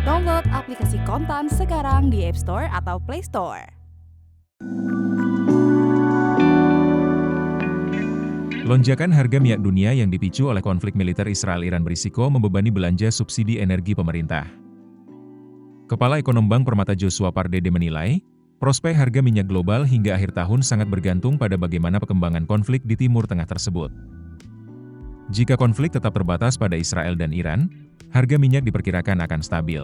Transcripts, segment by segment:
Download aplikasi Kontan sekarang di App Store atau Play Store. Lonjakan harga minyak dunia yang dipicu oleh konflik militer Israel-Iran berisiko membebani belanja subsidi energi pemerintah. Kepala Ekonom Bank Permata Joshua Pardede menilai, prospek harga minyak global hingga akhir tahun sangat bergantung pada bagaimana perkembangan konflik di Timur Tengah tersebut. Jika konflik tetap terbatas pada Israel dan Iran, harga minyak diperkirakan akan stabil.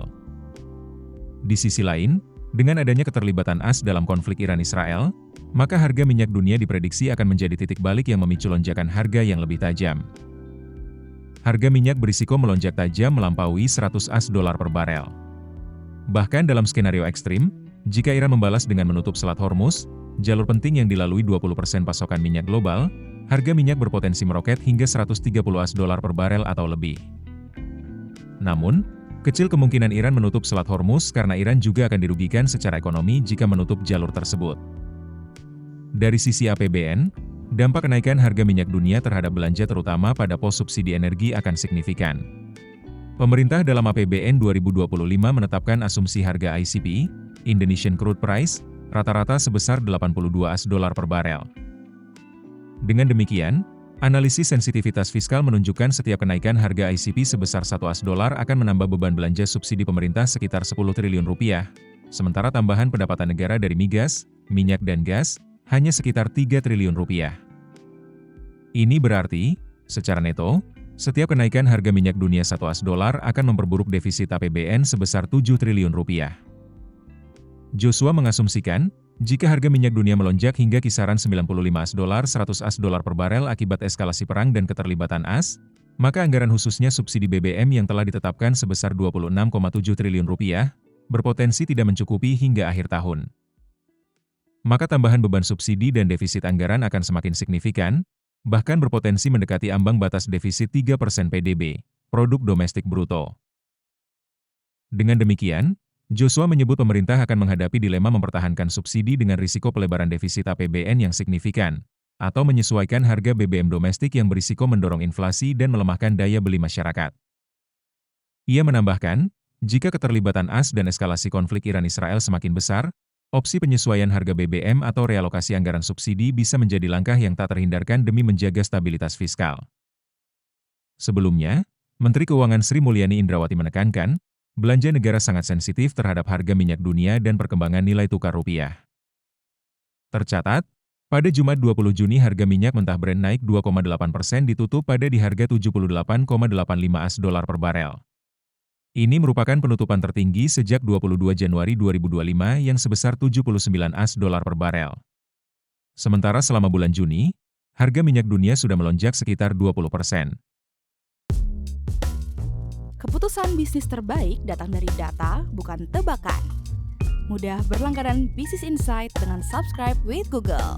Di sisi lain, dengan adanya keterlibatan AS dalam konflik Iran-Israel, maka harga minyak dunia diprediksi akan menjadi titik balik yang memicu lonjakan harga yang lebih tajam. Harga minyak berisiko melonjak tajam melampaui $100 per barel. Bahkan dalam skenario ekstrim, jika Iran membalas dengan menutup Selat Hormuz, jalur penting yang dilalui 20% pasokan minyak global, harga minyak berpotensi meroket hingga $130 per barel atau lebih. Namun, kecil kemungkinan Iran menutup Selat Hormuz karena Iran juga akan dirugikan secara ekonomi jika menutup jalur tersebut. Dari sisi APBN, dampak kenaikan harga minyak dunia terhadap belanja terutama pada pos subsidi energi akan signifikan. Pemerintah dalam APBN 2025 menetapkan asumsi harga ICP, Indonesian Crude Price, rata-rata sebesar $82 per barel. Dengan demikian, analisis sensitivitas fiskal menunjukkan setiap kenaikan harga ICP sebesar $1 akan menambah beban belanja subsidi pemerintah sekitar $10 triliun, sementara tambahan pendapatan negara dari migas, minyak dan gas, hanya sekitar $3 triliun. Ini berarti, secara neto, setiap kenaikan harga minyak dunia $1 akan memperburuk defisit APBN sebesar $7 triliun. Joshua mengasumsikan, jika harga minyak dunia melonjak hingga kisaran $95-$100 per barel akibat eskalasi perang dan keterlibatan AS, maka anggaran khususnya subsidi BBM yang telah ditetapkan sebesar $26,7 triliun, berpotensi tidak mencukupi hingga akhir tahun. Maka tambahan beban subsidi dan defisit anggaran akan semakin signifikan, bahkan berpotensi mendekati ambang batas defisit 3% PDB, produk domestik bruto. Dengan demikian, Joshua menyebut pemerintah akan menghadapi dilema mempertahankan subsidi dengan risiko pelebaran defisit APBN yang signifikan, atau menyesuaikan harga BBM domestik yang berisiko mendorong inflasi dan melemahkan daya beli masyarakat. Ia menambahkan, jika keterlibatan AS dan eskalasi konflik Iran-Israel semakin besar, opsi penyesuaian harga BBM atau realokasi anggaran subsidi bisa menjadi langkah yang tak terhindarkan demi menjaga stabilitas fiskal. Sebelumnya, Menteri Keuangan Sri Mulyani Indrawati menekankan, belanja negara sangat sensitif terhadap harga minyak dunia dan perkembangan nilai tukar rupiah. Tercatat, pada Jumat 20 Juni harga minyak mentah Brent naik 2,8% ditutup pada di harga $78,85 per barel. Ini merupakan penutupan tertinggi sejak 22 Januari 2025 yang sebesar $79 per barel. Sementara selama bulan Juni, harga minyak dunia sudah melonjak sekitar 20%. Keputusan bisnis terbaik datang dari data, bukan tebakan. Mudah berlangganan Business Insight dengan subscribe with Google.